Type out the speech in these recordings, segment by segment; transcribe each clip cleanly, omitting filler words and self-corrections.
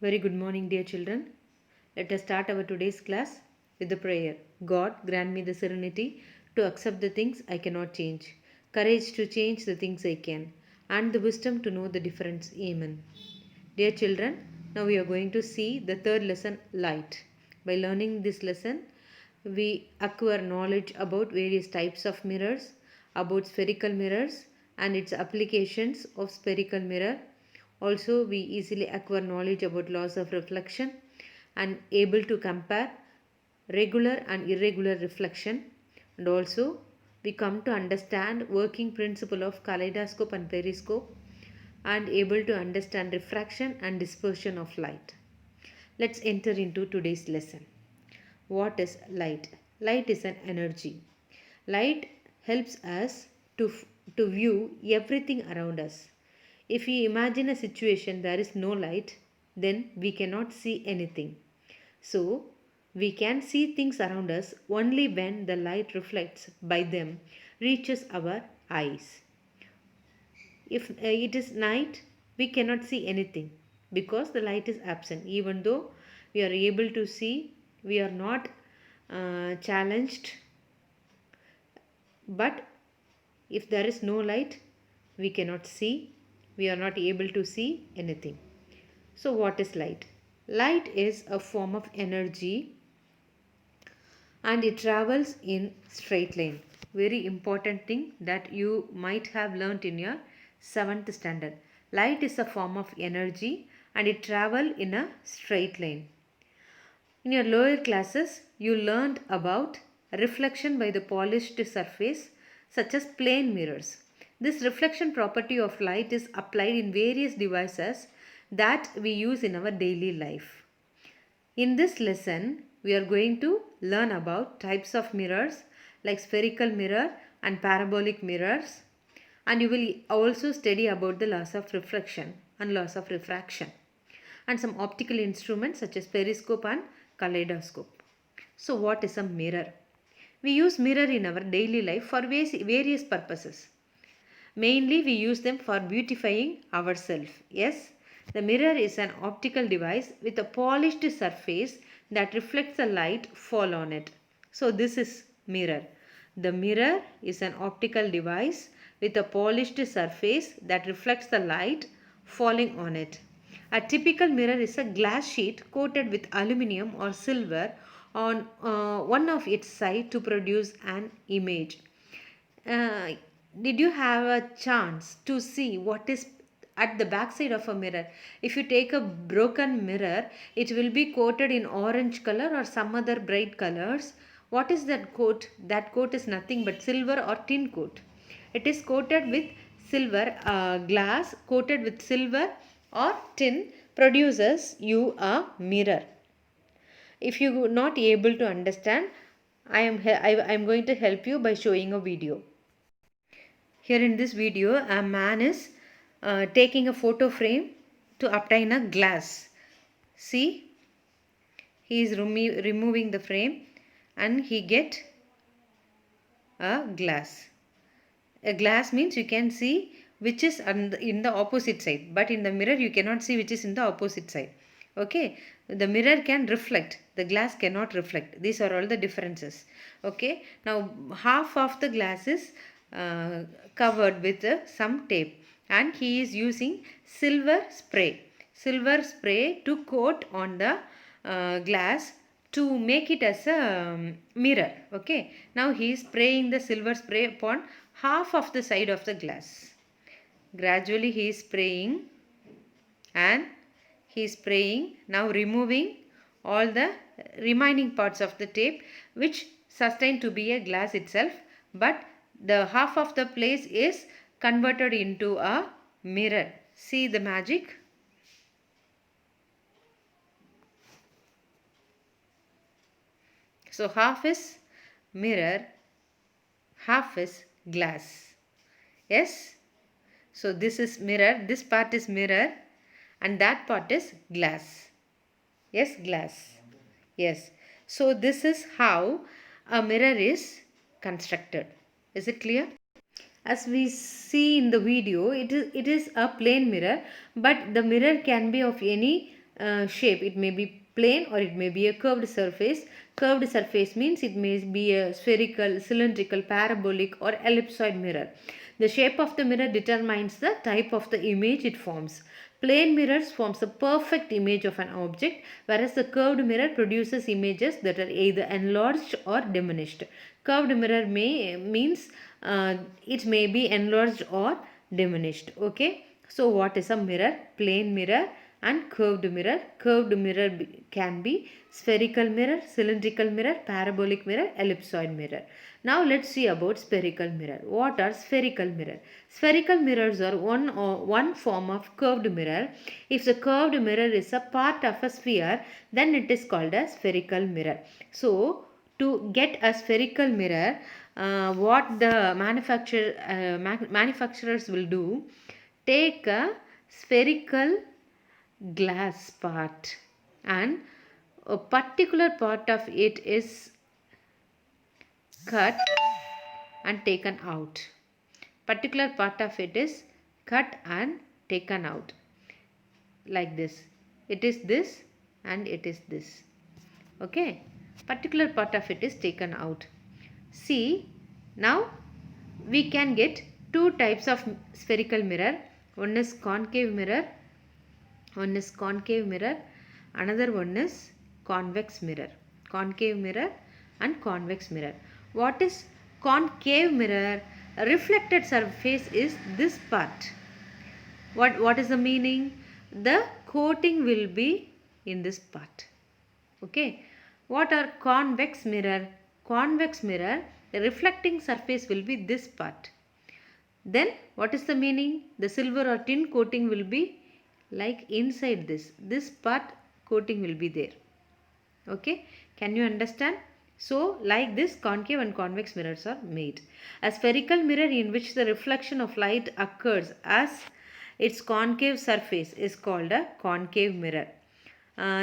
Very good morning, dear children. Let us start our today's class with the prayer. God, grant me the serenity to accept the things I cannot change, courage to change the things I can, and the wisdom to know the difference. Amen. Dear children, now we are going to see the third lesson, light. By learning this lesson, we acquire knowledge about various types of mirrors, about spherical mirrors and its applications of spherical mirror. Also, we easily acquire knowledge about laws of reflection and able to compare regular and irregular reflection. And also, we come to understand working principle of kaleidoscope and periscope and able to understand refraction and dispersion of light. Let's enter into today's lesson. What is light? Light is an energy. Light helps us to view everything around us. If we imagine a situation there is no light, then we cannot see anything. So, we can see things around us only when the light reflects by them reaches our eyes. If it is night, we cannot see anything because the light is absent. Even though we are able to see, we are not challenged. But if there is no light, we cannot see. We are not able to see anything. So, what is light? Light is a form of energy and it travels in straight line. Very important thing that you might have learnt in your 7th standard. Light is a form of energy and it travels in a straight line. In your lower classes, you learned about reflection by the polished surface such as plane mirrors. This reflection property of light is applied in various devices that we use in our daily life. In this lesson, we are going to learn about types of mirrors like spherical mirror and parabolic mirrors, and you will also study about the laws of reflection and laws of refraction and some optical instruments such as periscope and kaleidoscope. So what is a mirror? We use mirror in our daily life for various purposes. Mainly we use them for beautifying ourselves. Yes, the mirror is an optical device with a polished surface that reflects the light fall on it. So this is mirror. The mirror is an optical device with a polished surface that reflects the light falling on it. A typical mirror is a glass sheet coated with aluminum or silver on one of its sides to produce an image. Uh, did you have a chance to see what is at the back side of a mirror? If you take a broken mirror, it will be coated in orange color or some other bright colors. What is that coat? That coat is nothing but silver or tin coat. It is coated with silver, glass coated with silver or tin produces you a mirror. If you are not able to understand, I am going to help you by showing a video. Here in this video, a man is taking a photo frame to obtain a glass. See, he is removing the frame and he get a glass. A glass means you can see which is in the opposite side, but in the mirror you cannot see which is in the opposite side. Okay, the mirror can reflect, the glass cannot reflect. These are all the differences. Okay, now half of the glass is covered with some tape and he is using silver spray to coat on the glass to make it as a mirror. Okay, now he is spraying the silver spray upon half of the side of the glass. Gradually he is spraying and he is spraying, now removing all the remaining parts of the tape which sustain to be a glass itself, but the half of the place is converted into a mirror. See the magic? So half is mirror, half is glass. Yes? So this is mirror, this part is mirror and that part is glass. Yes, glass. Yes. So this is how a mirror is constructed. Is it clear? As we see in the video, it is a plain mirror, but the mirror can be of any shape. It may be plane or it may be a curved surface. Curved surface means it may be a spherical, cylindrical, parabolic or ellipsoid mirror. The shape of the mirror determines the type of the image it forms. Plane mirrors forms a perfect image of an object, whereas the curved mirror produces images that are either enlarged or diminished. Curved mirror means it may be enlarged or diminished. Okay. So what is a mirror? Plane mirror and curved mirror. Curved mirror can be spherical mirror, cylindrical mirror, parabolic mirror, ellipsoid mirror. Now let's see about spherical mirror. What are spherical mirror? Spherical mirrors are one form of curved mirror. If the curved mirror is a part of a sphere, then it is called a spherical mirror. So to get a spherical mirror, what the manufacturers will do, take a spherical glass part and a particular part of it is cut and taken out. Particular part of it is cut and taken out like this. It is this and it is this. Okay. Particular part of it is taken out. See, now we can get two types of spherical mirror. One is concave mirror. Another one is convex mirror. Concave mirror and convex mirror. What is concave mirror? A reflected surface is this part. What is the meaning? The coating will be in this part. Okay. What are convex mirror? Convex mirror, the reflecting surface will be this part. Then what is the meaning? The silver or tin coating will be like inside this. This part coating will be there. Okay. Can you understand? So like this, concave and convex mirrors are made. A spherical mirror in which the reflection of light occurs as its concave surface is called a concave mirror.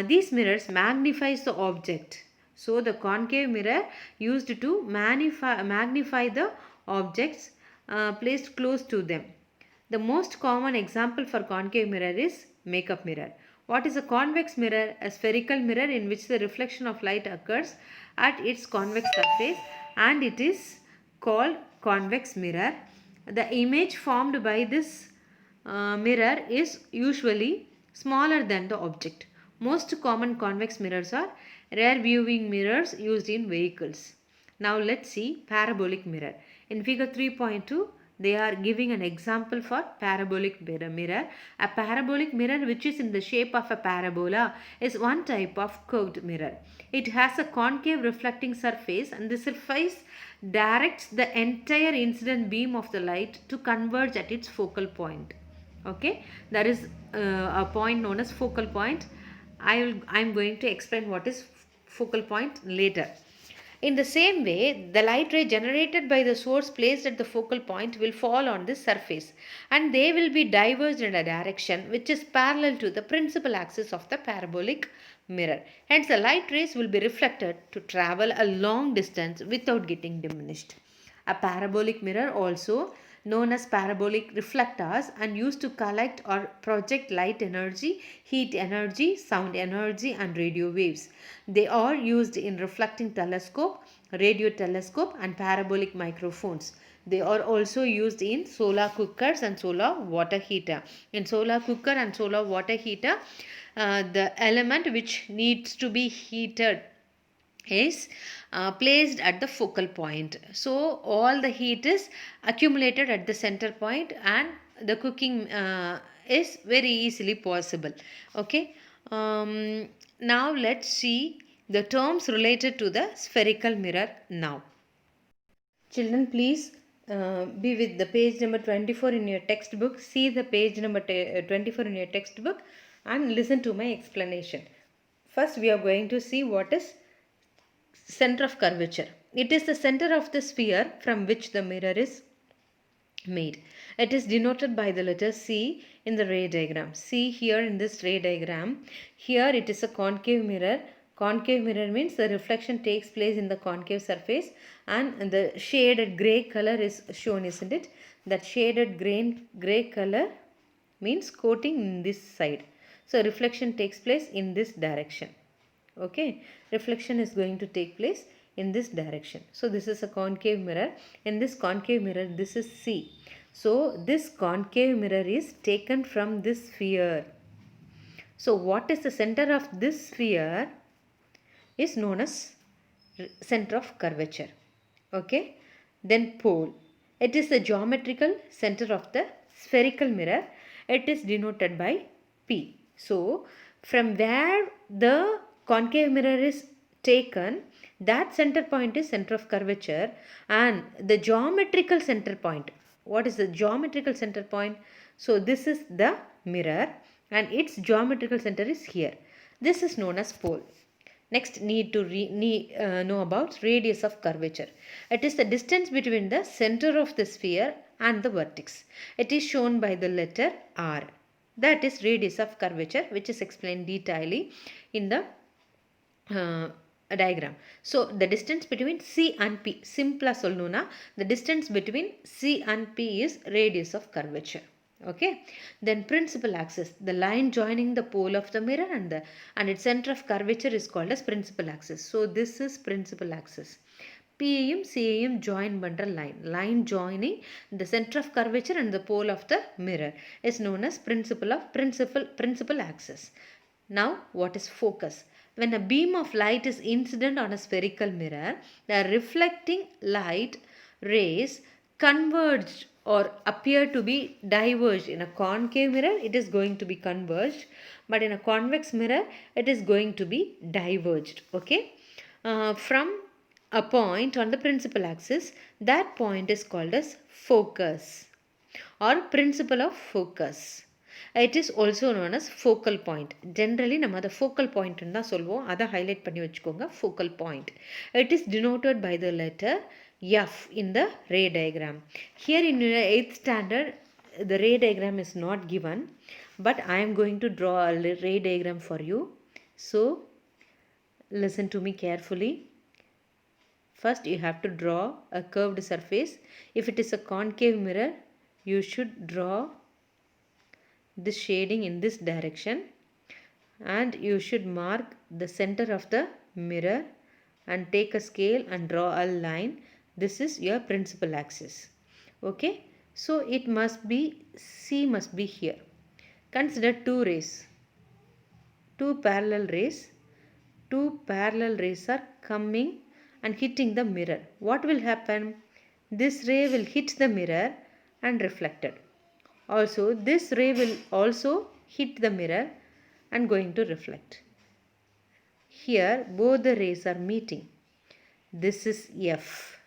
These mirrors magnifies the object. So the concave mirror used to magnify the objects placed close to them. The most common example for concave mirror is makeup mirror. What is a convex mirror? A spherical mirror in which the reflection of light occurs at its convex surface and it is called convex mirror. The image formed by this mirror is usually smaller than the object. Most common convex mirrors are rear viewing mirrors used in vehicles. Now let's see parabolic mirror. In figure 3.2, they are giving an example for parabolic mirror. A parabolic mirror which is in the shape of a parabola is one type of curved mirror. It has a concave reflecting surface and the surface directs the entire incident beam of the light to converge at its focal point. Okay, there is a point known as focal point. I'm going to explain what is focal point later. In the same way, the light ray generated by the source placed at the focal point will fall on this surface and they will be diverged in a direction which is parallel to the principal axis of the parabolic mirror. Hence, the light rays will be reflected to travel a long distance without getting diminished. A parabolic mirror, also known as parabolic reflectors, and used to collect or project light energy, heat energy, sound energy and radio waves. They are used in reflecting telescope, radio telescope and parabolic microphones. They are also used in solar cookers and solar water heater. In solar cooker and solar water heater, the element which needs to be heated is placed at the focal point. So all the heat is accumulated at the center point and the cooking is very easily possible. Okay. Now let's see the terms related to the spherical mirror now. Children, please be with the page number 24 in your textbook. See the page number 24 in your textbook and listen to my explanation. First, we are going to see what is center of curvature. It is the center of the sphere from which the mirror is made. It is denoted by the letter C in the ray diagram. See here in this ray diagram. Here it is a concave mirror. Concave mirror means the reflection takes place in the concave surface and the shaded grey color is shown, isn't it? That shaded grey color means coating in this side. So reflection takes place in this direction. Okay, reflection is going to take place in this direction. So this is a concave mirror. In this concave mirror, this is C. So this concave mirror is taken from this sphere. So what is the center of this sphere is known as center of curvature. Okay, then pole. It is the geometrical center of the spherical mirror. It is denoted by P. So from where the concave mirror is taken, that center point is center of curvature, and the geometrical center point. What is the geometrical center point? So this is the mirror and its geometrical center is here. This is known as pole. Next, need to know about radius of curvature. It is the distance between the center of the sphere and the vertex. It is shown by the letter R. That is radius of curvature, which is explained detailedly in the diagram. So the distance between C and P, simpla solnuna, the distance between C and P is radius of curvature. Okay, then principal axis, the line joining the pole of the mirror and its center of curvature is called as principal axis. So this is principal axis. PAM CAM join bundle line joining the center of curvature and the pole of the mirror is known as principal axis. Now what is focus? When a beam of light is incident on a spherical mirror, the reflecting light rays converged or appear to be diverged. In a concave mirror, it is going to be converged, but in a convex mirror, it is going to be diverged. Okay, from a point on the principal axis, that point is called as focus or principle of focus. It is also known as focal point. Generally நம்ம அதை focal point ன்னு தான் சொல்வோம். அதை highlight பண்ணி வச்சுக்கோங்க, focal point. It is denoted by the letter F in the ray diagram. Here in your 8th standard, the ray diagram is not given, but I am going to draw a ray diagram for you. So listen to me carefully. First you have to draw a curved surface. If it is a concave mirror, you should draw this shading in this direction, and you should mark the center of the mirror and take a scale and draw a line. This is your principal axis. Okay, so it must be C must be here. Consider two rays, two parallel rays are coming and hitting the mirror. What will happen? This ray will hit the mirror and reflected. Also, this ray will also hit the mirror and going to reflect. Here, both the rays are meeting. This is F.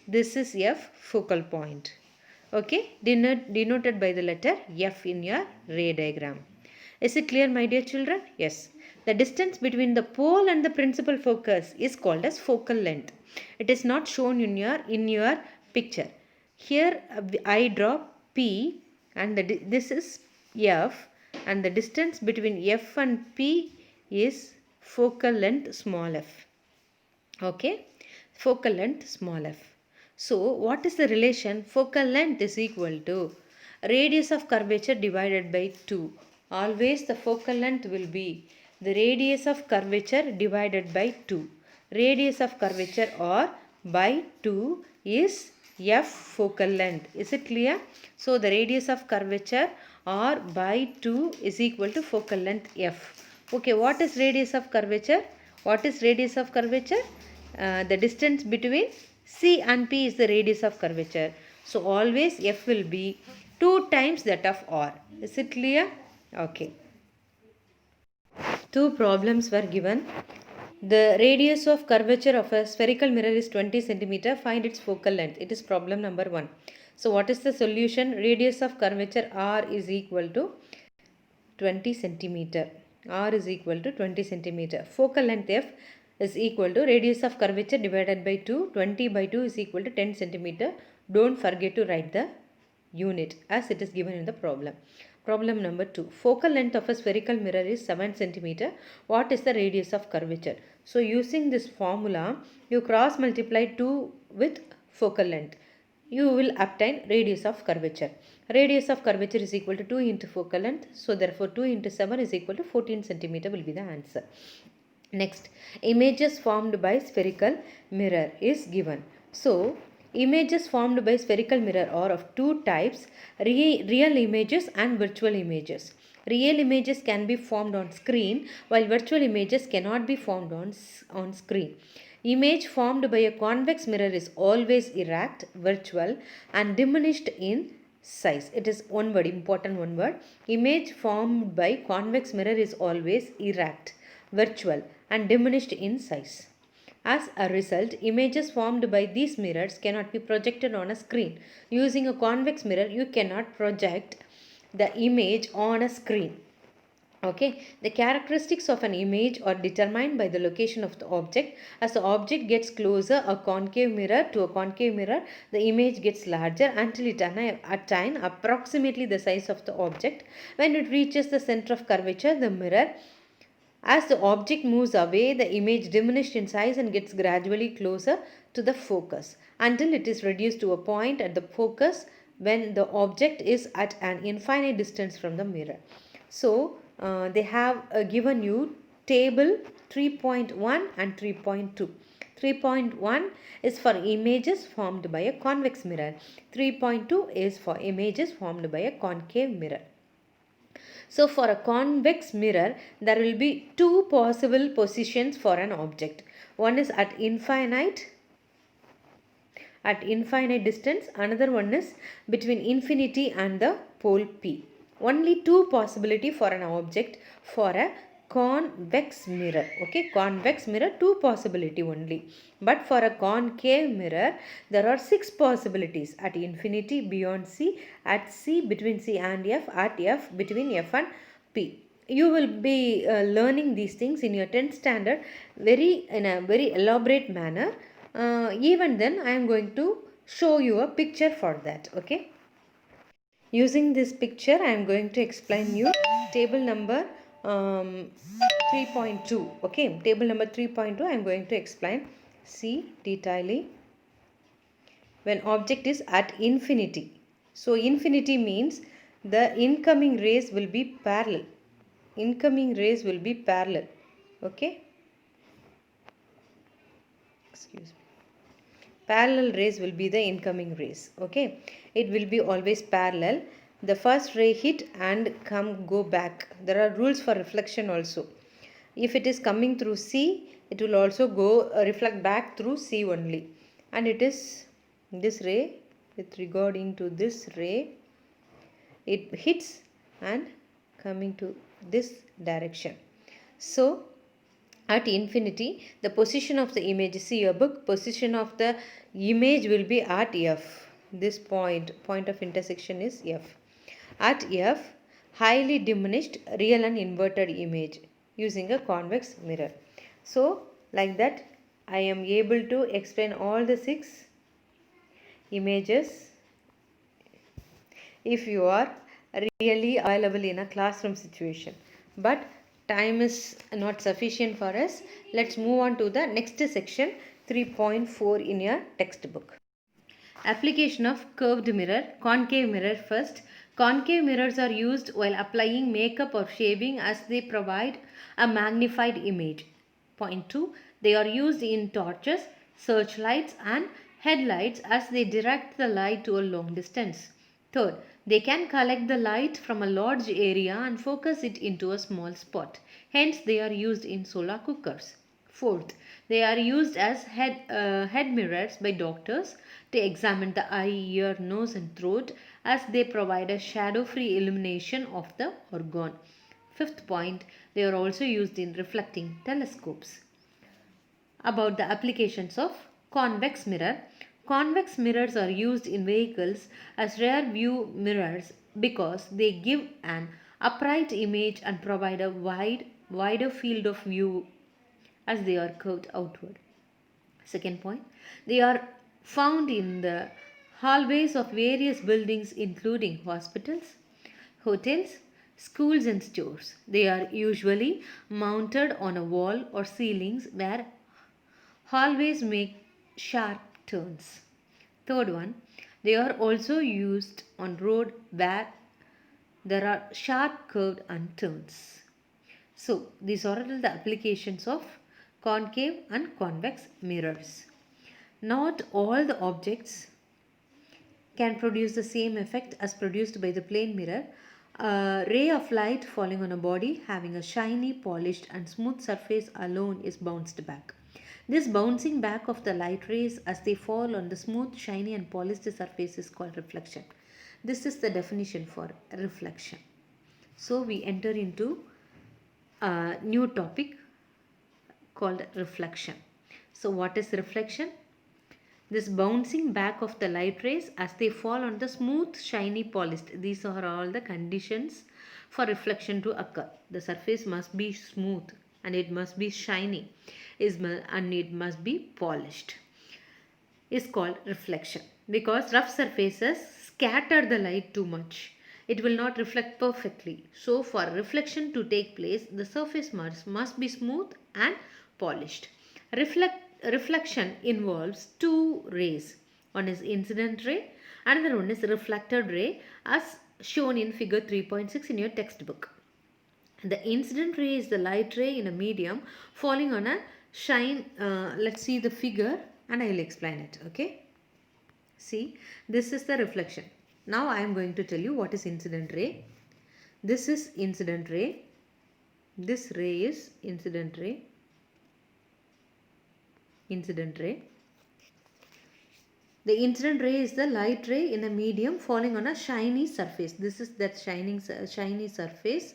This is F, focal point. Okay, denoted by the letter F in your ray diagram. Is it clear, my dear children? Yes. The distance between the pole and the principal focus is called as focal length. It is not shown in your picture. Here I draw P and this is F, and the distance between F and P is focal length small f. Okay, focal length small f. So what is the relation? Focal length is equal to radius of curvature divided by 2. Always the focal length will be the radius of curvature divided by 2. Radius of curvature or by 2 is F focal length. Is it clear? So the radius of curvature or by 2 is equal to focal length F. Okay, what is radius of curvature? What is radius of curvature? The distance between C and P is the radius of curvature. So always F will be 2 times that of R. Is it clear? Okay. Two problems were given. The radius of curvature of a spherical mirror is 20 cm. Find its focal length. It is problem number 1. So what is the solution? Radius of curvature R is equal to 20 cm. R is equal to 20 cm. Focal length F is equal to radius of curvature divided by 2. 20 by 2 is equal to 10 cm. Don't forget to write the unit as it is given in the problem. Problem number 2. Focal length of a spherical mirror is 7 cm. What is the radius of curvature? So using this formula, you cross multiply 2 with focal length. You will obtain radius of curvature. Radius of curvature is equal to 2 into focal length. So therefore 2 into 7 is equal to 14 centimeter will be the answer. Next, images formed by spherical mirror is given. So images formed by spherical mirror are of two types, real images and virtual images. Real images can be formed on screen while virtual images cannot be formed on screen. Image formed by a convex mirror is always erect, virtual and diminished in size. It is one word, important one word. Image formed by convex mirror is always erect, virtual and diminished in size. As a result, images formed by these mirrors cannot be projected on a screen. Using a convex mirror, you cannot project the image on a screen. Okay, the characteristics of an image are determined by the location of the object. As the object gets closer a concave mirror to a concave mirror, the image gets larger until it attains approximately the size of the object. When it reaches the center of curvature, the mirror, as the object moves away, the image diminishes in size and gets gradually closer to the focus until it is reduced to a point at the focus when the object is at an infinite distance from the mirror. So, they have given you table 3.1 and 3.2. 3.1 is for images formed by a convex mirror. 3.2 is for images formed by a concave mirror. So for a convex mirror, there will be two possible positions for an object. One is at infinite distance, another one is between infinity and the pole P. Only two possibility for an object for a convex mirror. Okay, convex mirror, two possibility only. But for a concave mirror, there are six possibilities: at infinity, beyond C, at C, between C and F, at F, between F and P. You will be learning these things in your 10th standard in a very elaborate manner. Even then, I am going to show you a picture for that. Okay. Using this picture, I am going to explain you table number 3.2. Okay, table number 3.2 I am going to explain. See detailing when object is at infinity. So infinity means the incoming rays will be parallel. Incoming rays will be parallel. Okay. Excuse me. Parallel rays will be the incoming rays. Okay, it will be always parallel. The first ray hit and go back. There are rules for reflection also. If it is coming through C, it will also go reflect back through C only. And it is this ray, with regarding to this ray, it hits and coming to this direction. So at infinity, the position of the image, see your book, position of the image will be at F. This point of intersection is F. At F, highly diminished real and inverted image using a convex mirror. So, like that, I am able to explain all the six images. If you are really available in a classroom situation. But time is not sufficient for us. Let's move on to the next section 3.4 in your textbook. Application of curved mirror, concave mirror first. Concave mirrors are used while applying makeup or shaving as they provide a magnified image. Point 2. They are used in torches, searchlights and headlights as they direct the light to a long distance. Third, they can collect the light from a large area and focus it into a small spot. Hence, they are used in solar cookers. Fourth, they are used as head mirrors by doctors to examine the eye, ear, nose and throat as they provide a shadow-free illumination of the organ. Fifth point, they are also used in reflecting telescopes. About the applications of convex mirror. Convex mirrors are used in vehicles as rear view mirrors because they give an upright image and provide a wider field of view as they are curved outward. Second point, they are found in the hallways of various buildings including hospitals, hotels, schools and stores. They are usually mounted on a wall or ceilings where hallways make sharp turns. Third one, They are also used on road where there are sharp curves and turns. So these are all the applications of concave and convex mirrors. Not all the objects can produce the same effect as produced by the plane mirror. A ray of light falling on a body having a shiny, polished, and smooth surface alone is bounced back. This bouncing back of the light rays as they fall on the smooth, shiny, and polished surface is called reflection. This is the definition for reflection. So we enter into a new topic called reflection. So what is reflection? This bouncing back of the light rays as they fall on the smooth, shiny, polished. These are all the conditions for reflection to occur. The surface must be smooth and it must be shiny and it must be polished. Is called reflection because rough surfaces scatter the light too much. It will not reflect perfectly. So for reflection to take place, the surface must be smooth and polished. Reflection involves two rays. One is incident ray, another one is reflected ray as shown in figure 3.6 in your textbook. The incident ray is the light ray in a medium falling on a shine. Let's see the figure and I will explain it. Okay. See, this is the reflection. Now I am going to tell you what is incident ray. This is incident ray. This ray is incident ray. Incident ray. The incident ray is the light ray in a medium falling on a shiny surface. This is that shiny surface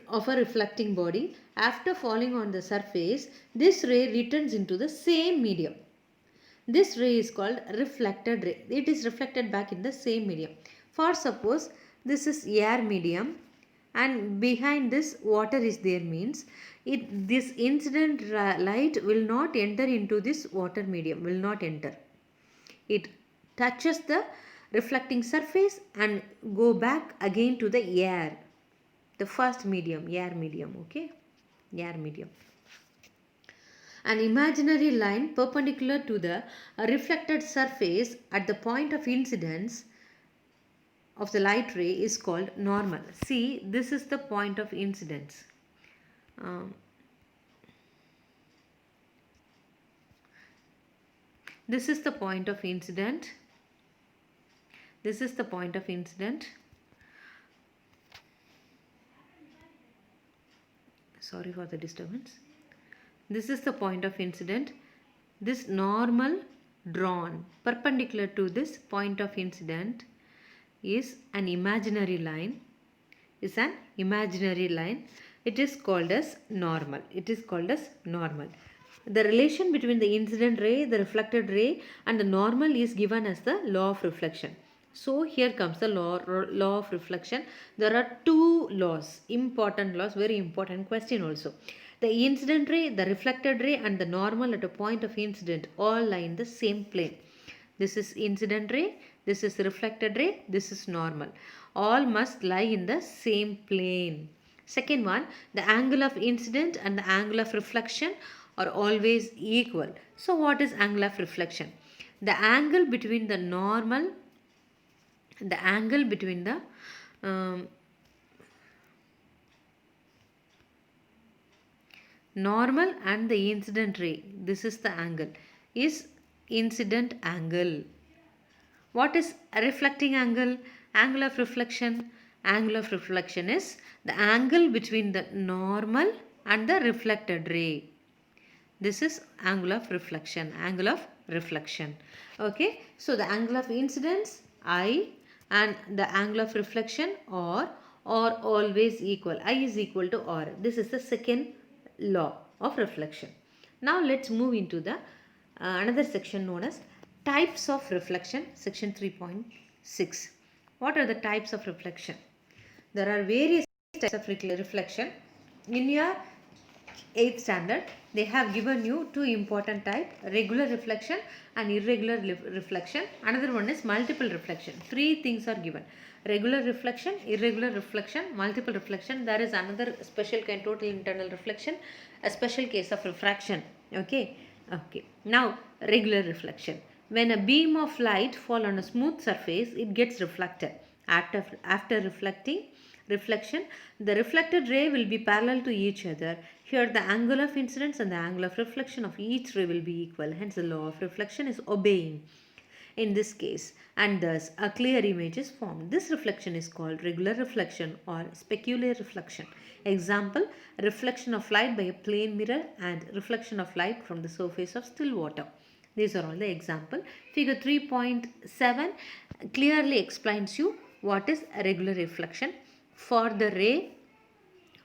of a reflecting body. After falling on the surface, this ray returns into the same medium. This ray is called reflected ray. It is reflected back in the same medium. For suppose this is air medium and behind this water is there means this incident light will not enter into this water medium, will not enter. It touches the reflecting surface and go back again to the air. The first medium, air medium, okay? Air medium. An imaginary line perpendicular to the reflected surface at the point of incidence of the light ray is called normal. See, this is the point of incidence. This is the point of incident. This is the point of incident. Sorry for the disturbance. This is the point of incident. This normal drawn perpendicular to this point of incident is an imaginary line. Is an imaginary line. It is called as normal. It is called as normal. The relation between the incident ray, the reflected ray and the normal is given as the law of reflection. So here comes the law of reflection. There are two laws, important laws, very important question also. The incident ray, the reflected ray and the normal at a point of incident all lie in the same plane. This is incident ray, this is reflected ray, this is normal. All must lie in the same plane. Second one, the angle of incident and the angle of reflection are always equal. So what is angle of reflection? The angle between the normal, the angle between the normal and the incident ray, this is the angle, is incident angle. What is a reflecting angle? Angle of reflection. Angle of reflection is the angle between the normal and the reflected ray. This is angle of reflection. Angle of reflection. Okay. So the angle of incidence I and the angle of reflection are always equal. I is equal to R. This is the second law of reflection. Now let's move into the another section known as types of reflection, section 3.6. What are the types of reflection? There are various types of reflection. In your 8th standard, they have given you two important types, regular reflection and irregular reflection. Another one is multiple reflection. Three things are given. Regular reflection, irregular reflection, multiple reflection. There is another special kind, total internal reflection, a special case of refraction. Okay. Okay. Now, regular reflection. When a beam of light falls on a smooth surface, it gets reflected. After reflection, the reflected ray will be parallel to each other. Here the angle of incidence and the angle of reflection of each ray will be equal. Hence the law of reflection is obeying in this case, and thus a clear image is formed. This reflection is called regular reflection or specular reflection. Example, reflection of light by a plane mirror and reflection of light from the surface of still water. These are all the example. Figure 3.7 clearly explains you what is a regular reflection. For the ray,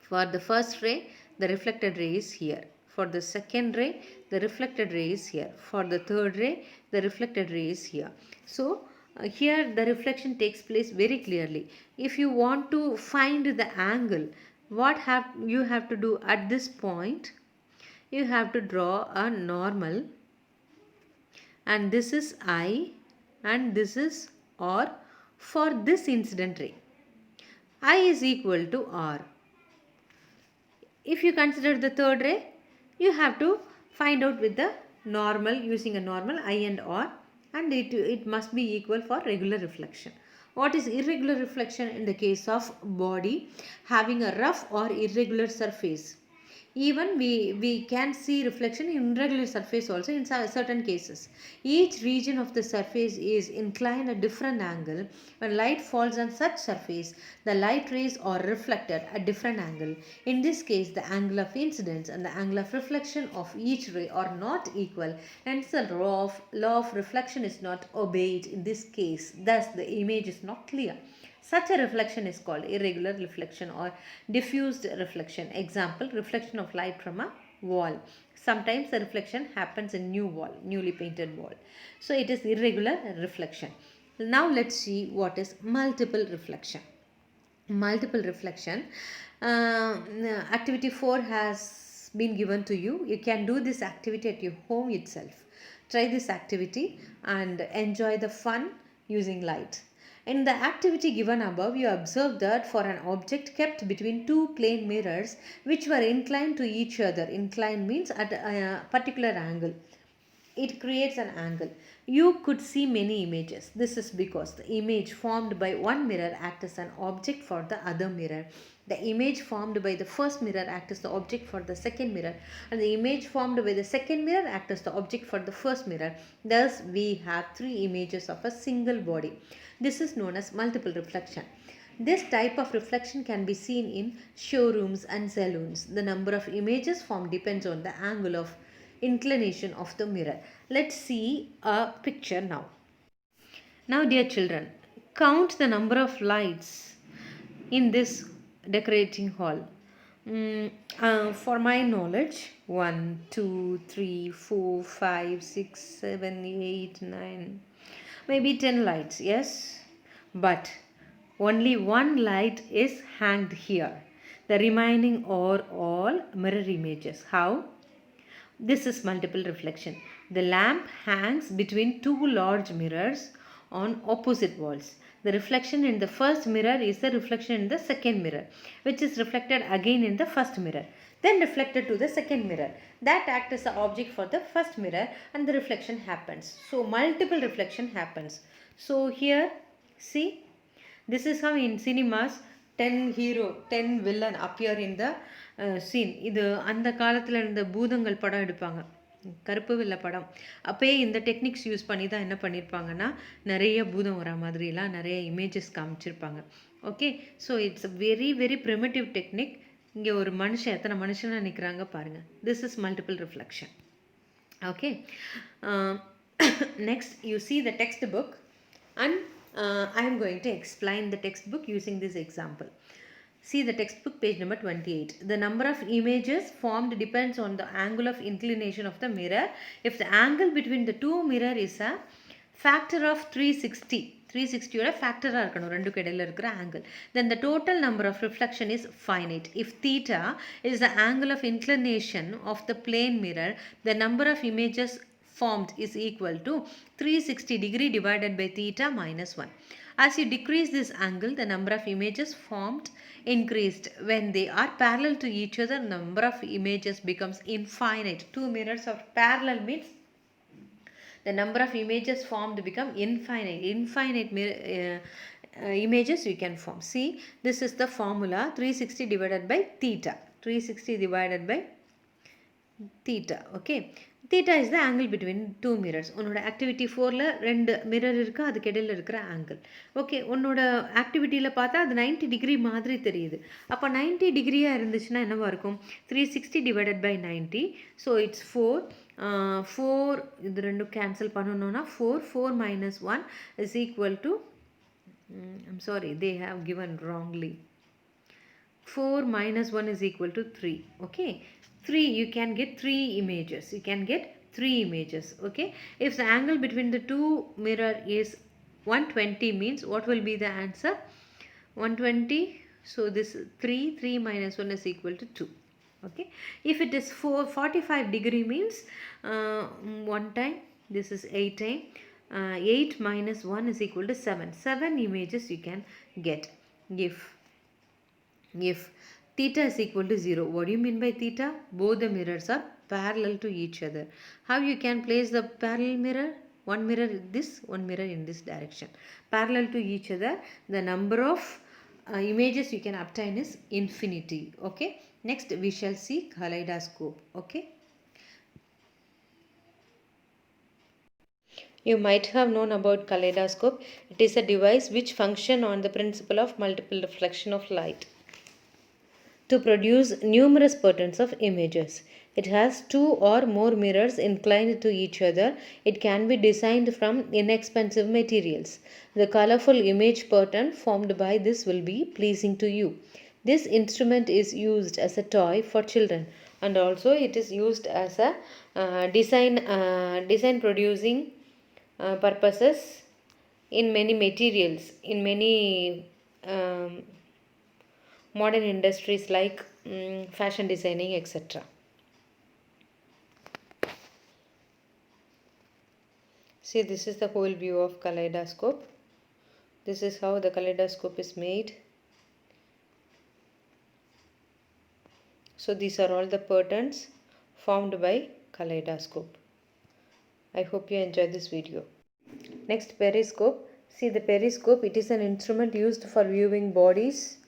for the first ray, the reflected ray is here. For the second ray, the reflected ray is here. For the third ray, the reflected ray is here. So, here the reflection takes place very clearly. If you want to find the angle, what you have to do at this point? You have to draw a normal, and this is I and this is R for this incident ray. I is equal to R. If you consider the third ray, you have to find out with the normal, using a normal I and R, and it must be equal for regular reflection. What is irregular reflection? In the case of body having a rough or irregular surface. Even we can see reflection in irregular surface also in certain cases. Each region of the surface is inclined at different angle. When light falls on such surface, the light rays are reflected at different angle. In this case, the angle of incidence and the angle of reflection of each ray are not equal. Hence, the law of reflection is not obeyed in this case. Thus, the image is not clear. Such a reflection is called irregular reflection or diffused reflection. Example, reflection of light from a wall. Sometimes the reflection happens in newly painted wall. So it is irregular reflection. Now let's see what is multiple reflection. Multiple reflection. Activity 4 has been given to you. You can do this activity at your home itself. Try this activity and enjoy the fun using light. In the activity given above, you observe that for an object kept between two plane mirrors which were inclined to each other, inclined means at a particular angle, it creates an angle. You could see many images. This is because the image formed by one mirror acts as an object for the other mirror. The image formed by the first mirror acts as the object for the second mirror, and the image formed by the second mirror acts as the object for the first mirror. Thus, we have three images of a single body. This is known as multiple reflection. This type of reflection can be seen in showrooms and saloons. The number of images formed depends on the angle of inclination of the mirror. Let's see a picture now. Now, dear children, count the number of lights in this decorating hall. For my knowledge, 1, 2, 3, 4, 5, 6, 7, 8, 9, maybe 10 lights, yes? But only one light is hanged here. The remaining are all mirror images. How? This is multiple reflection. The lamp hangs between two large mirrors on opposite walls. The reflection in the first mirror is the reflection in the second mirror, which is reflected again in the first mirror, then reflected to the second mirror. That acts as the object for the first mirror and the reflection happens. So multiple reflection happens. So here, see, this is how in cinemas 10 villain appear in the scene. இது அந்த காலத்தில் இருந்த பூதங்கள் படம் எடுப்பாங்க, கருப்பு வெள்ளை படம். அப்போயே இந்த டெக்னிக்ஸ் யூஸ் பண்ணி தான் என்ன பண்ணியிருப்பாங்கன்னா நிறைய பூதம் வர மாதிரிலாம் நிறைய இமேஜஸ் காமிச்சிருப்பாங்க. Okay, so it's a very very primitive technique. இங்கே ஒரு மனுஷன் எத்தனை மனுஷனாக நிற்கிறாங்க பாருங்கள். This is multiple reflection. Okay, next you see the textbook and I am going to explain the textbook using this example. See the textbook, page number 28. The number of images formed depends on the angle of inclination of the mirror. If the angle between the two mirror is a factor of 360, 360 ஓட ஃபேக்டராக இருக்கணும் ரெண்டுக்கு இடையில இருக்கிற angle, then the total number of reflection is finite. If theta is the angle of inclination of the plane mirror, the number of images formed is equal to 360 degree divided by theta minus 1. As you decrease this angle, the number of images formed increased. When they are parallel to each other, the number of images becomes infinite. Two mirrors are parallel means The number of images formed become infinite images you can form. See, this is the formula, 360 divided by theta. 360 divided by theta. Okay, theta is the angle between two mirrors. உன்னோட activity 4ல ரெண்டு mirror இருக்கு, அதுக்கு இடையில இருக்கிற angle. Okay, உன்னோட ஆக்டிவிட்டியில் பார்த்தா அது 90 degree மாதிரி தெரியுது. அப்போ 90 டிகிரியாக இருந்துச்சுன்னா என்னவா இருக்கும்? 360 டிவைடட் பை 90. So it's 4. 4 இது ரெண்டும் கேன்சல் பண்ணணும்னா 4 minus 1 is equal to I'm sorry, they have given wrongly. 4 minus 1 is equal to 3. Okay, 3, you can get 3 images. You can get 3 images. Okay, if the angle between the two mirror is 120, means what will be the answer? 120. So this 3 minus 1 is equal to 2. Okay, if it is 45 degree means 1 time, this is 8 time. 8 minus 1 is equal to 7. 7 images you can get if theta is equal to 0. What do you mean by theta? Both the mirrors are parallel to each other. How you can place the parallel mirror? One mirror in this, one mirror in this direction. Parallel to each other, the number of images you can obtain is infinity. Okay, next we shall see kaleidoscope. Okay, you might have known about kaleidoscope. It is a device which function on the principle of multiple reflection of light to produce numerous patterns of images. It has 2 or more mirrors inclined to each other. It can be designed from inexpensive materials. The colorful image pattern formed by this will be pleasing to you. This instrument is used as a toy for children, and also it is used as a design producing purposes in many materials, in many modern industries like fashion designing, etc. See, this is the whole view of kaleidoscope. This is how the kaleidoscope is made. So these are all the patterns formed by kaleidoscope. I hope you enjoyed this video. Next, periscope. See, the periscope, it is an instrument used for viewing bodies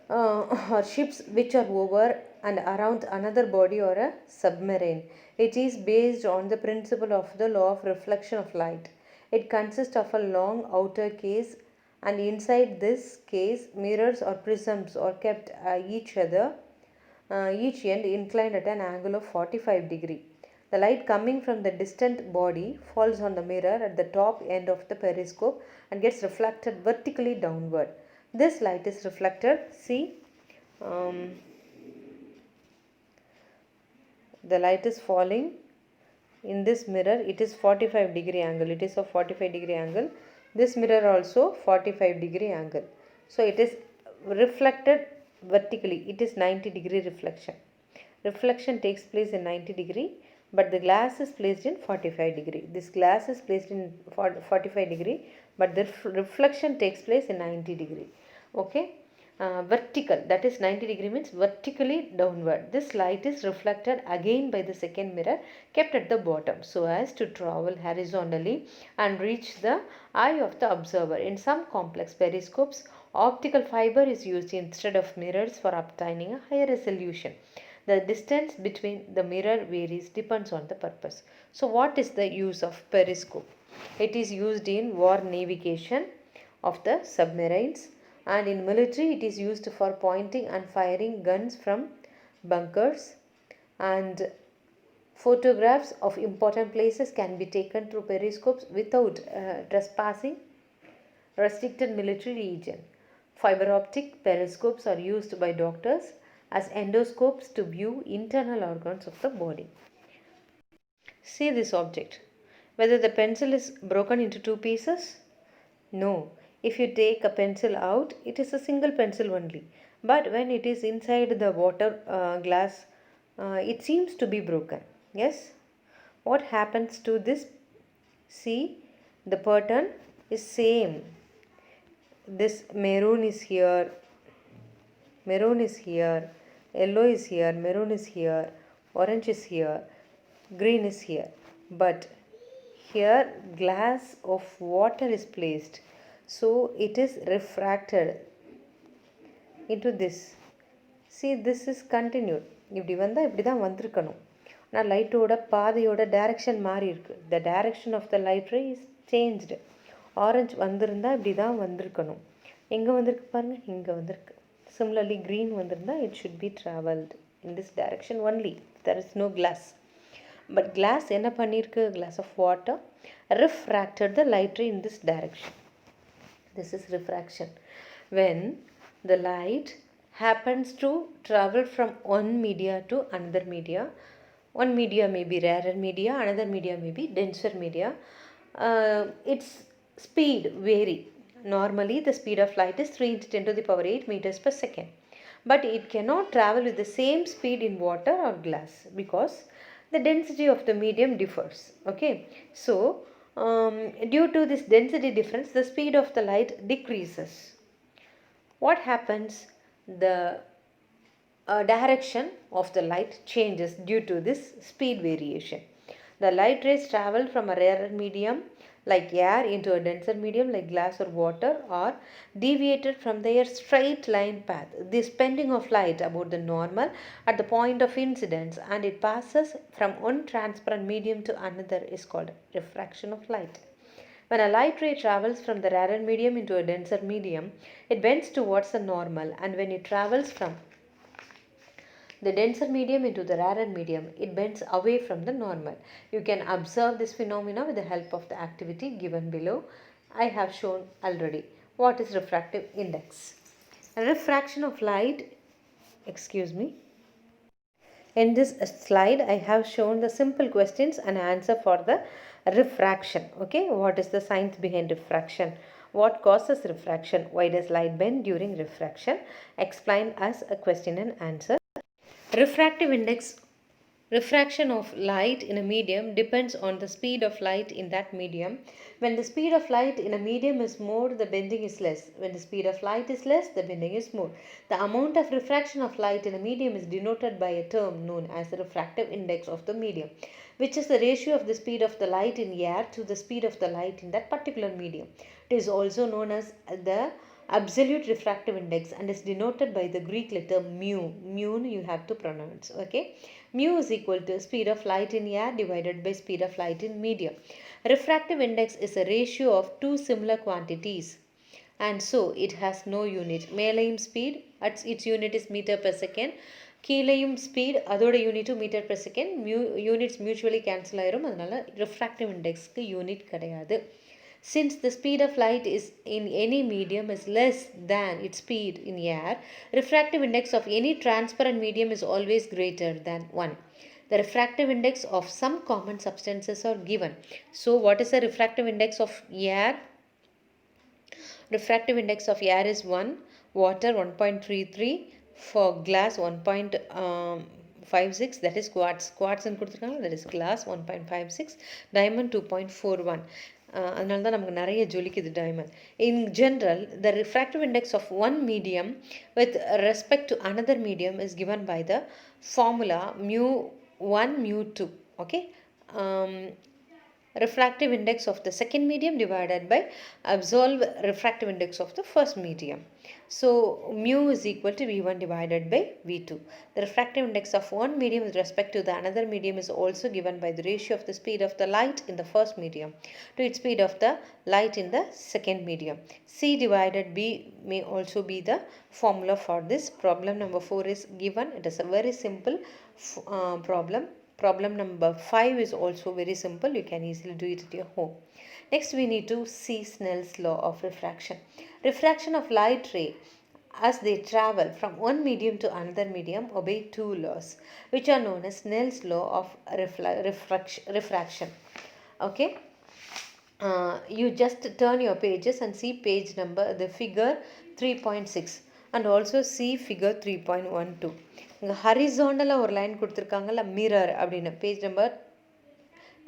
or ships which are over and around another body or a submarine. It is based on the principle of the law of reflection of light. It consists of a long outer case, and inside this case mirrors or prisms are kept each end inclined at an angle of 45 degree. The light coming from the distant body falls on the mirror at the top end of the periscope and gets reflected vertically downward. This light is reflected. See, the light is falling in this mirror. It is 45 degree angle. It is of 45 degree angle. This mirror also 45 degree angle. So it is reflected vertically. It is 90 degree reflection. Reflection takes place in 90 degree, but the glass is placed in 45 degree. This glass is placed in 45 degree, but the reflection takes place in 90 degree. Okay, vertical, that is 90 degree means vertically downward. This light is reflected again by the second mirror kept at the bottom so as to travel horizontally and reach the eye of the observer. In some complex periscopes, optical fiber is used instead of mirrors for obtaining a higher resolution. The distance between the mirror varies, depends on the purpose. So what is the use of periscope? It is used in war navigation of the submarines, and in military it is used for pointing and firing guns from bunkers, and photographs of important places can be taken through periscopes without trespassing restricted military region. Fiber optic periscopes are used by doctors as endoscopes to view internal organs of the body. See this object. Whether the pencil is broken into 2 pieces? No. If you take a pencil out, it is a single pencil only. But when it is inside the water glass, it seems to be broken. Yes? What happens to this? See, the pattern is same. This maroon is here, maroon is here, yellow is here, maroon is here, orange is here, green is here. But here glass of water is placed, so it is refracted into this. See, this is continued. இப்படி வந்தால் இப்படி தான் வந்திருக்கணும். ஆனால் லைட்டோட பாதையோட direction மாறி இருக்கு. The direction of the light ray is changed. Orange வந்திருந்தால் இப்படி தான் வந்திருக்கணும். எங்கே வந்திருக்கு பாருங்கள், இங்கே வந்திருக்கு. சிமிலர்லி க்ரீன் வந்திருந்தால் it should be travelled in this direction only. There is no glass. But glass என்ன பண்ணியிருக்கு? Glass of water refracted the light ray in this direction. This is refraction. When the light happens to travel from one media to another media, one media may be rarer media, another media may be denser media, its speed vary. Normally the speed of light is 3 into 10 to the power 8 meters per second, but it cannot travel with the same speed in water or glass because the density of the medium differs. Okay, so due to this density difference, the speed of the light decreases. What happens? The direction of the light changes due to this speed variation. The light rays travel from a rarer medium like air into a denser medium like glass or water, or deviated from their straight line path. This bending of light about the normal at the point of incidence, and it passes from one transparent medium to another, is called refraction of light. When a light ray travels from the rarer medium into a denser medium, it bends towards the normal, and when it travels from the denser medium into the rarer medium, it bends away from the normal. You can observe this phenomena with the help of the activity given below. I have shown already. What is refractive index? Refraction of light, excuse me. In this slide, I have shown the simple questions and answer for the refraction. Okay, what is the science behind refraction? What causes refraction? Why does light bend during refraction? Explain as a question and answer. Refractive index, refraction of light in a medium depends on the speed of light in that medium. When the speed of light in a medium is more, the bending is less. When the speed of light is less, the bending is more. The amount of refraction of light in a medium is denoted by a term known as the refractive index of the medium, which is the ratio of the speed of the light in air to the speed of the light in that particular medium. It is also known as the absolute refractive index and is denoted by the Greek letter mu. Mu you have to pronounce. Okay, mu is equal to speed of light in air divided by speed of light in medium. Refractive index is a ratio of two similar quantities, and so it has no unit. மேலையும் speed, its unit is meter per second. கீழையும் speed, அதோட unit meter per second. Units mutually cancel ஆயிரும். அதனால refractive indexக்கு unit கிடையாது. Since the speed of light is in any medium is less than its speed in air, refractive index of any transparent medium is always greater than 1. The refractive index of some common substances are given. So what is the refractive index of air? Refractive index of air is 1, water 1.33, for glass 1.56, that is quartz. Quartz in கொடுத்துருக்காங்க, that is glass 1.56, diamond 2.41. அதனால தான் நமக்கு நிறைய ஜொலிக்குது diamond. In general, the refractive index of one medium with respect to another medium is given by the formula mu1 mu2. Okay, refractive index of the second medium divided by absolute refractive index of the first medium. So mu is equal to v1 divided by v2. The refractive index of one medium with respect to the another medium is also given by the ratio of the speed of the light in the first medium to its speed of the light in the second medium. C divided b may also be the formula for this. Problem number 4 is given. It is a very simple problem. Problem number 5 is also very simple. You can easily do it at your home. Next, we need to see Snell's law of refraction. Refraction of light ray as they travel from one medium to another medium obey two laws, which are known as Snell's law of refraction. Okay, you just turn your pages and see page number, the figure 3.6, and also see figure 3.12. இங்கே ஹரிசாண்டலாக ஒரு line கொடுத்துருக்காங்கல்ல, mirror அப்படின்னு, page number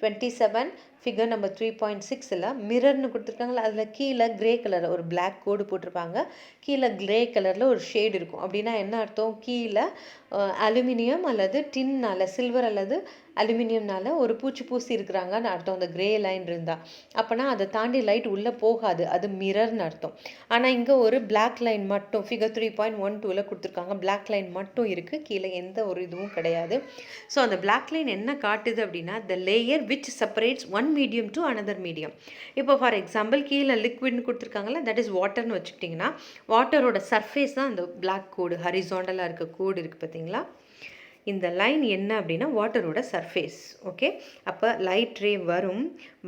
27 figure number 3.6ல் மிரர்னு கொடுத்துருக்காங்களா, அதில் கீழே grey colour ஒரு black கோடு போட்டிருப்பாங்க, கீழே grey கலரில் ஒரு ஷேடு இருக்கும். அப்படின்னா என்ன அர்த்தம்? கீழே அலுமினியம் அல்லது டின்னால், சில்வர் அல்லது அலுமினியம்னால ஒரு பூசி இருக்கிறாங்கன்னு அர்த்தம். அந்த கிரே லைன் இருந்தால் அப்போனா அதை தாண்டி லைட் உள்ளே போகாது, அது மிரர்னு அர்த்தம். ஆனால் இங்கே ஒரு பிளாக் லைன் மட்டும் ஃபிகர் 3.12ல் கொடுத்துருக்காங்க, பிளாக் லைன் மட்டும் இருக்குது, கீழே எந்த ஒரு இதுவும் கிடையாது. ஸோ அந்த பிளாக் லைன் என்ன காட்டுது அப்படின்னா, த layer which separates one medium to another medium. இப்போ ஃபார் எக்ஸாம்பிள் கீழே லிக்விட்னு கொடுத்துருக்காங்களா, தட் இஸ் வாட்டர்னு வச்சுக்கிட்டிங்கன்னா வாட்டரோட சர்ஃபேஸ் தான் அந்த பிளாக் கோடு, ஹரிசாண்டலாக இருக்க கோடு இருக்குது பார்த்தீங்களா. இந்த லைன் என்ன அப்படின்னா வாட்டரோட சர்ஃபேஸ். ஓகே, அப்போ லைட் ரே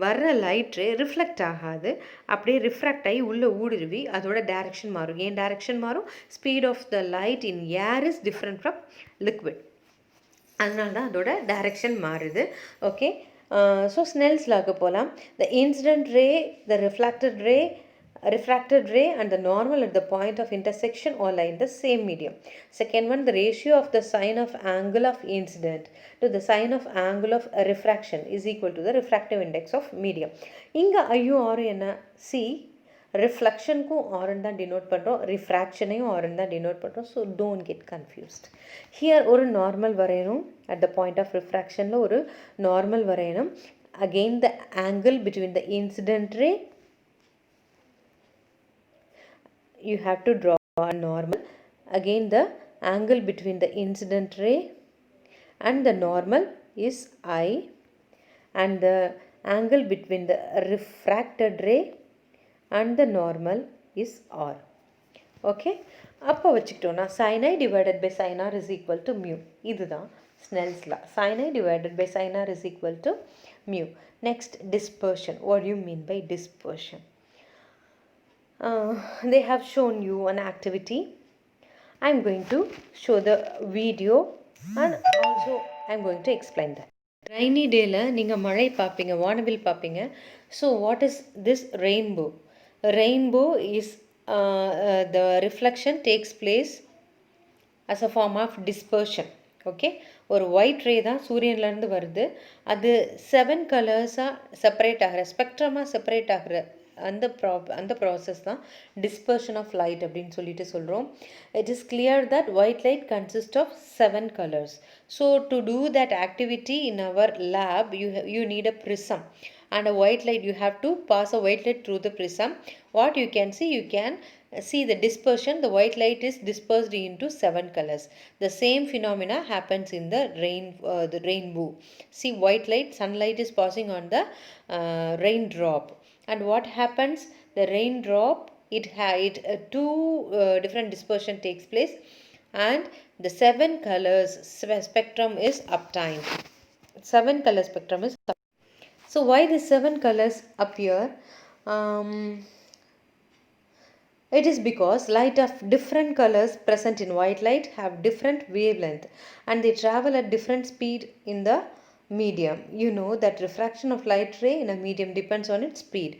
வர்ற லைட் ரே ரிஃப்ளெக்ட் ஆகாது, அப்படியே ரிஃப்ராக்ட் ஆகி உள்ளே ஊடுருவி அதோட டைரக்ஷன் மாறும். ஏன் டைரக்ஷன் மாறும்? Speed of the light in air is different from liquid, அதனால தான் அதோட டைரக்ஷன் மாறுது. ஓகே, ஸோ ஸ்னெல்ஸ் லாக்கு போகலாம். த இன்சிடென்ட் ரே, த refracted ray and the normal at the point of intersection all lie in the same medium. Second one, the ratio of the sine of angle of incident to the sine of angle of refraction is equal to the refractive index of medium. இங்கே ஐயும் ஆரும் என்ன? C, ரிஃப்ளெக்ஷனுக்கும் Aaron தான் denote பண்ணுறோம், ரிஃப்ராக்ஷனையும் ஆரன் தான் denote பண்ணுறோம். So don't get confused. Here ஒரு normal வரையணும், at the point of ரிஃப்ராக்ஷனில் ஒரு நார்மல் வரையணும். Again the angle between the incident ray, you have to draw a normal. Again the angle between the incident ray and the normal is I, and the angle between the refracted ray and the normal is R. Okay, அப்போ வச்சுக்கிட்டோன்னா sin I divided by sin R is equal to mu. இதுதான் Snell's law. sin I divided by sin R is equal to mu. Next, dispersion. What do you mean by dispersion? They have shown you an activity. I'm going to show the video and also I'm going to explain that. Rainy dayல நீங்கள் மழை பார்ப்பீங்க, வானவில் பார்ப்பீங்க. So what is this rainbow? Rainbow is the reflection takes place as a form of dispersion. Okay, ஒரு white ரே தான் சூரியன்லேருந்து வருது, அது 7 கலர்ஸாக separate ஆகிற, ஸ்பெக்ட்ரமாக செப்பரேட் ஆகிற அந்த ப்ராசஸ் தான் டிஸ்பர்ஷன் ஆஃப் லைட் அப்படின்னு சொல்லிட்டு சொல்கிறோம். It is clear that white light consist of 7 colours. So to do that activity in our lab you need a prism and a white light. You have to pass a white light through the prism. What you can see the dispersion. The white light is dispersed into 7 colors. The same phenomena happens in the rainbow. See, white light, sunlight is passing on the raindrop. And what happens? The raindrop, two different dispersion takes place, and the 7 colors spectrum is obtained. 7 color spectrum is obtained. So why the 7 colors appear? It is because light of different colors present in white light have different wavelength and they travel at different speed in the medium. You know that refraction of light ray in a medium depends on its speed.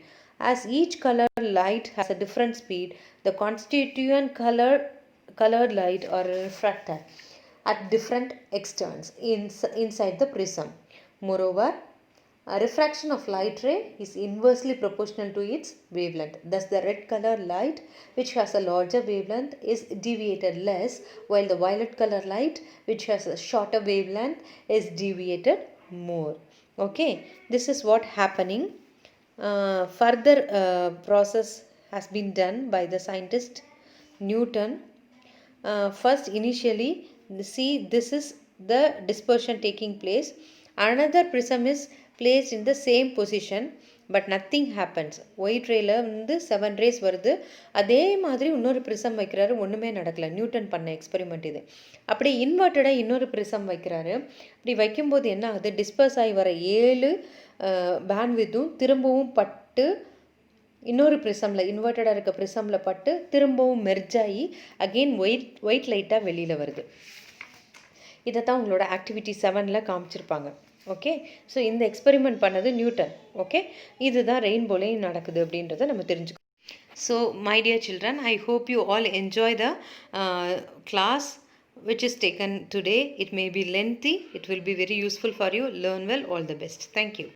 As each color light has a different speed, the constituent colored light are refracted at different extents inside the prism. Moreover, a refraction of light ray is inversely proportional to its wavelength. Thus, the red color light, which has a larger wavelength, is deviated less, while the violet color light, which has a shorter wavelength, is deviated more. Okay, this is what happening. Further process has been done by the scientist Newton. First, initially, see, this is the dispersion taking place. Another prism is placed in the same position, but nothing happens. White ரேல வந்து 7 race வருது, அதே மாதிரி இன்னொரு prism வைக்கிறாரு, ஒன்றுமே நடக்கலை. Newton பண்ண எக்ஸ்பெரிமெண்ட் இது. அப்படி இன்வெர்ட்டடாக இன்னொரு ப்ரிசம் வைக்கிறாரு. அப்படி வைக்கும்போது என்ன ஆகுது? டிஸ்பர்ஸ் ஆகி வர 7 பேண்ட்வித்தும் திரும்பவும் பட்டு இன்னொரு ப்ரிசமில், இன்வெர்ட்டடாக இருக்க ப்ரிசமில் பட்டு திரும்பவும் மெர்ஜாகி அகெயின் ஒயிட் லைட்டாக வெளியில் வருது. இதை தான் உங்களோட ஆக்டிவிட்டி 7ல் காமிச்சிருப்பாங்க. ஓகே, ஸோ இந்த எக்ஸ்பெரிமெண்ட் பண்ணது நியூட்டன். ஓகே, இதுதான் ரெயின்போலையும் நடக்குது அப்படின்றத நம்ம தெரிஞ்சுக்கணும். So my dear children, I hope you all enjoy the class which is taken today. It may be lengthy, it will be very useful for you. Learn well. All the best. Thank you.